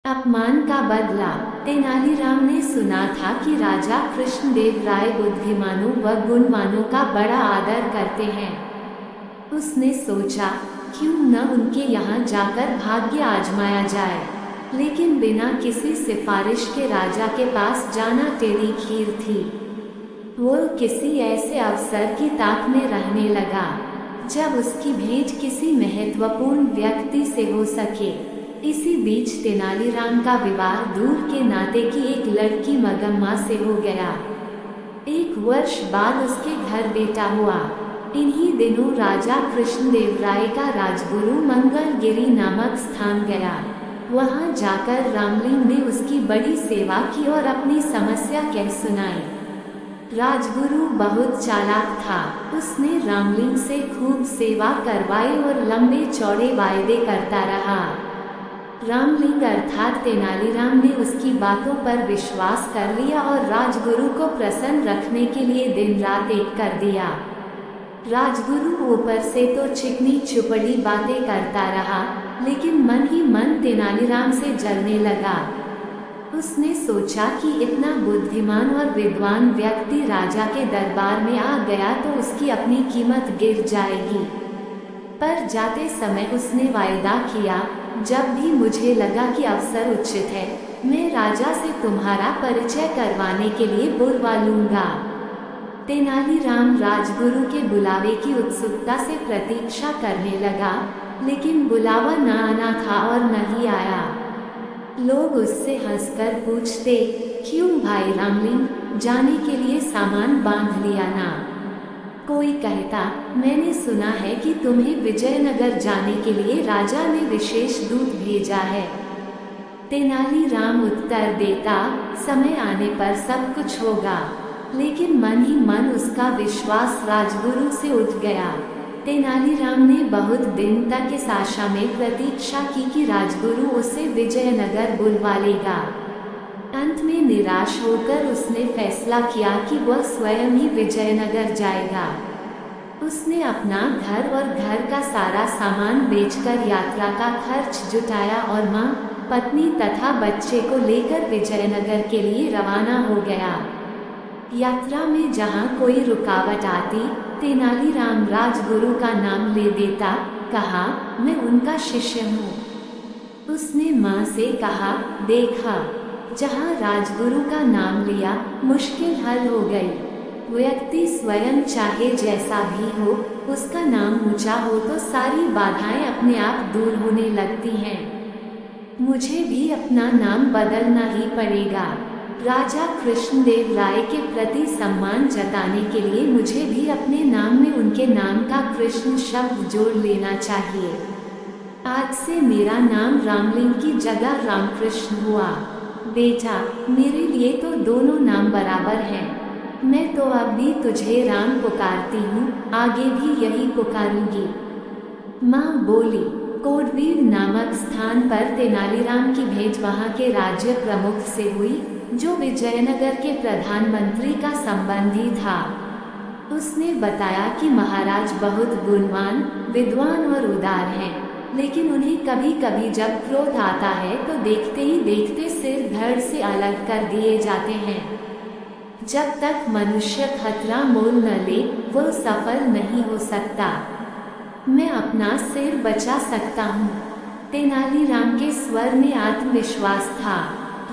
अपमान का बदला। तेनालीराम ने सुना था कि राजा कृष्णदेव राय बुद्धिमानों व गुणवानों का बड़ा आदर करते हैं। उसने सोचा, क्यों न उनके यहाँ जाकर भाग्य आजमाया जाए। लेकिन बिना किसी सिफारिश के राजा के पास जाना टेढ़ी खीर थी। वो किसी ऐसे अवसर की ताक में रहने लगा जब उसकी भेंट किसी महत्वपूर्ण व्यक्ति से हो सके। इसी बीच तेनालीराम का विवाह दूर के नाते की एक लड़की मगम्मा से हो गया। 1 वर्ष बाद उसके घर बेटा हुआ। इन्हीं दिनों राजा कृष्णदेव राय का राजगुरु मंगलगिरी नामक स्थान गया। वहां जाकर रामलिंग ने उसकी बड़ी सेवा की और अपनी समस्या कह सुनाई। राजगुरु बहुत चालाक था। उसने रामलिंग से खूब सेवा करवाई और लंबे चौड़े वायदे करता रहा। रामलिंग अर्थात तेनालीराम ने उसकी बातों पर विश्वास कर लिया और राजगुरु को प्रसन्न रखने के लिए दिन रात एक कर दिया। राजगुरु ऊपर से तो चिकनी चुपड़ी बातें करता रहा, लेकिन मन ही मन तेनालीराम से जलने लगा। उसने सोचा कि इतना बुद्धिमान और विद्वान व्यक्ति राजा के दरबार में आ गया तो उसकी अपनी कीमत गिर जाएगी। पर जाते समय उसने वायदा किया, जब भी मुझे लगा कि अवसर उचित है, मैं राजा से तुम्हारा परिचय करवाने के लिए बुलवा लूंगा। तेनालीराम राजगुरु के बुलावे की उत्सुकता से प्रतीक्षा करने लगा, लेकिन बुलावा न आना था और नहीं आया। लोग उससे हंसकर पूछते, क्यों भाई रामलिंग, जाने के लिए सामान बांध लिया ना? कोई कहता, मैंने सुना है कि तुम्हें विजयनगर जाने के लिए राजा ने विशेष दूत भेजा है। तेनालीराम उत्तर देता, समय आने पर सब कुछ होगा। लेकिन मन ही मन उसका विश्वास राजगुरु से उठ गया। तेनालीराम ने बहुत दिन तक इस आशा में प्रतीक्षा की कि राजगुरु उसे विजयनगर बुलवा लेगा। अंत में निराश होकर उसने फैसला किया कि वह स्वयं ही विजयनगर जाएगा। उसने अपना घर और घर का सारा सामान बेचकर यात्रा का खर्च जुटाया और मां, पत्नी तथा बच्चे को लेकर विजयनगर के लिए रवाना हो गया। यात्रा में जहां कोई रुकावट आती, तेनालीराम राजगुरु का नाम ले देता, कहा, मैं उनका शिष्य हूँ। उसने मां से कहा, देखा, जहाँ राजगुरु का नाम लिया, मुश्किल हल हो गई। व्यक्ति स्वयं चाहे जैसा भी हो, उसका नाम ऊंचा हो तो सारी बाधाएं अपने आप दूर होने लगती हैं। मुझे भी अपना नाम बदलना ही पड़ेगा। राजा कृष्णदेव राय के प्रति सम्मान जताने के लिए मुझे भी अपने नाम में उनके नाम का कृष्ण शब्द जोड़ लेना चाहिए। आज से मेरा नाम रामलिंग की जगह रामकृष्ण हुआ। बेटा, मेरे लिए तो दोनों नाम बराबर हैं। मैं तो अब भी तुझे राम पुकारती हूँ, आगे भी यही पुकारूंगी। माँ बोली। कोडवीर नामक स्थान पर तेनालीराम की भेंट वहाँ के राज्य प्रमुख से हुई, जो विजयनगर के प्रधानमंत्री का संबंधी था। उसने बताया कि महाराज बहुत गुणवान, विद्वान और उदार हैं, लेकिन उन्हें कभी कभी जब क्रोध आता है तो देखते ही देखते सिर धड़ से अलग कर दिए जाते हैं। जब तक मनुष्य खतरा मोल न ले, वो सफल नहीं हो सकता। मैं अपना सिर बचा सकता हूँ। तेनालीराम के स्वर में आत्मविश्वास था।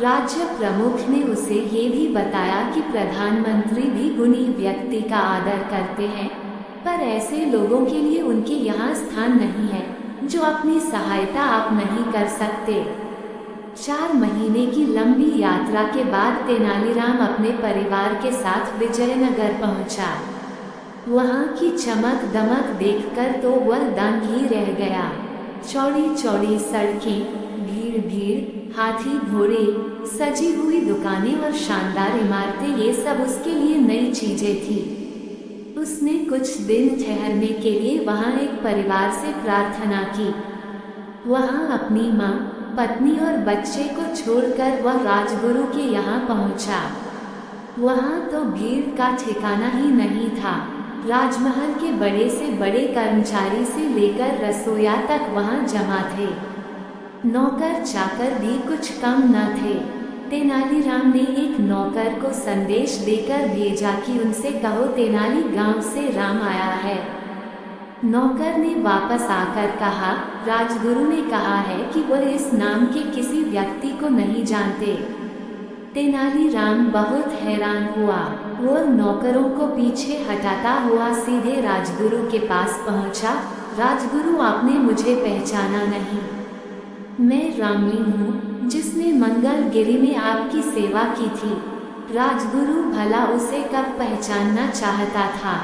राज्य प्रमुख ने उसे ये भी बताया कि प्रधानमंत्री भी गुणी व्यक्ति का आदर करते हैं, पर ऐसे लोगों के लिए उनके यहाँ स्थान नहीं है जो अपनी सहायता आप नहीं कर सकते। 4 महीने की लंबी यात्रा के बाद तेनालीराम अपने परिवार के साथ विजयनगर पहुंचा। वहां की चमक दमक देखकर तो वह दंग ही रह गया। चौड़ी चौड़ी सड़कें, भीड़ भीड़, हाथी घोड़े, सजी हुई दुकानें और शानदार इमारतें, ये सब उसके लिए नई चीजें थी। उसने कुछ दिन ठहरने के लिए वहां एक परिवार से प्रार्थना की। वहां अपनी माँ, पत्नी और बच्चे को छोड़कर वह राजगुरु के यहाँ पहुंचा। वहां तो भीड़ का ठिकाना ही नहीं था। राजमहल के बड़े से बड़े कर्मचारी से लेकर रसोइया तक वहां जमा थे। नौकर चाकर भी कुछ कम न थे। तेनालीराम ने एक नौकर को संदेश देकर भेजा कि उनसे कहो तेनाली गांव से राम आया है। नौकर ने वापस आकर कहा, राजगुरु ने कहा है कि वह इस नाम के किसी व्यक्ति को नहीं जानते। तेनालीराम बहुत हैरान हुआ। वो नौकरों को पीछे हटाता हुआ सीधे राजगुरु के पास पहुंचा। राजगुरु, आपने मुझे पहचाना नहीं? मैं रामलिंग हूँ, जिसने मंगलगिरी में आपकी सेवा की थी। राजगुरु भला उसे कब पहचानना चाहता था।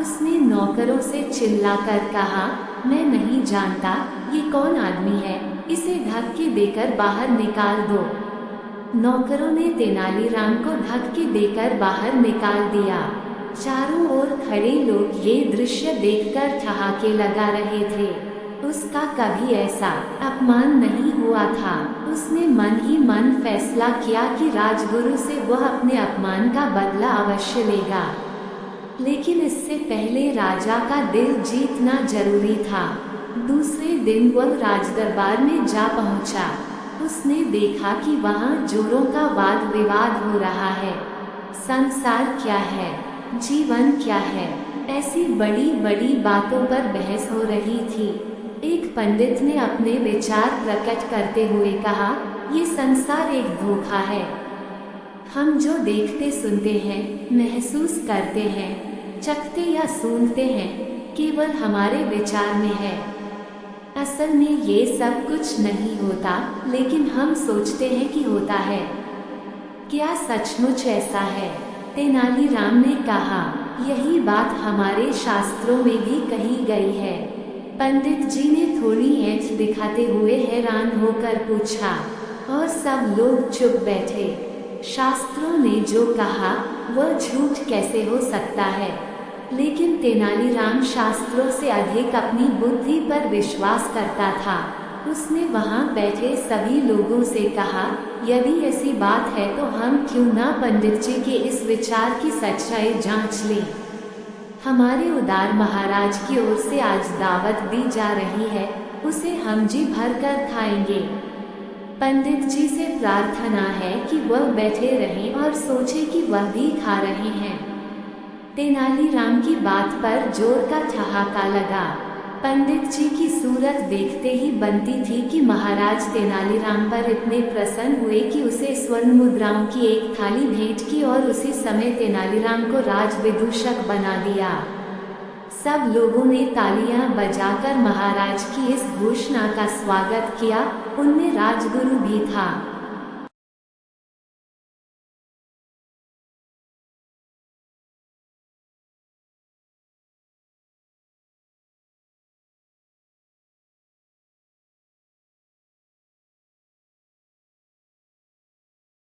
उसने नौकरों से चिल्लाकर कहा, मैं नहीं जानता, ये कौन आदमी है, इसे धक्के देकर बाहर निकाल दो। नौकरों ने तेनालीराम को धक्के देकर बाहर निकाल दिया। चारों ओर खड़े लोग ये दृश्य देखकर ठहाके लगा रहे थे। उसका कभी ऐसा अपमान नहीं हुआ था। उसने मन ही मन फैसला किया कि राजगुरु से वह अपने अपमान का बदला अवश्य लेगा। लेकिन इससे पहले राजा का दिल जीतना जरूरी था। दूसरे दिन वह राजदरबार में जा पहुंचा। उसने देखा कि वहां जोरों का वाद विवाद हो रहा है। संसार क्या है, जीवन क्या है, ऐसी बड़ी बड़ी बातों पर बहस हो रही थी। एक पंडित ने अपने विचार प्रकट करते हुए कहा, ये संसार एक धोखा है। हम जो देखते सुनते हैं, महसूस करते हैं, चखते या सूंघते हैं, केवल हमारे विचार में है। असल में ये सब कुछ नहीं होता, लेकिन हम सोचते हैं कि होता है। क्या सचमुच ऐसा है? तेनालीराम ने कहा, यही बात हमारे शास्त्रों में भी कही गई है। पंडित जी ने थोड़ी ऐंठ दिखाते हुए हैरान होकर पूछा, और सब लोग चुप बैठे। शास्त्रों ने जो कहा वह झूठ कैसे हो सकता है? लेकिन तेनालीराम शास्त्रों से अधिक अपनी बुद्धि पर विश्वास करता था। उसने वहां बैठे सभी लोगों से कहा, यदि ऐसी बात है तो हम क्यों ना पंडित जी के इस विचार की सच्चाई जांच लें। हमारे उदार महाराज की ओर से आज दावत दी जा रही है, उसे हम जी भर कर खाएंगे। पंडित जी से प्रार्थना है कि वह बैठे रहें और सोचे कि वह भी खा रहे हैं। तेनालीराम की बात पर जोर का ठहाका लगा। पंडित जी की सूरत देखते ही बनती थी कि महाराज तेनालीराम पर इतने प्रसन्न हुए कि उसे स्वर्ण मुद्राओं की एक थाली भेंट की और उसी समय तेनालीराम को राजविदूषक बना दिया। सब लोगों ने तालियां बजाकर महाराज की इस घोषणा का स्वागत किया। उनमें राजगुरु भी था।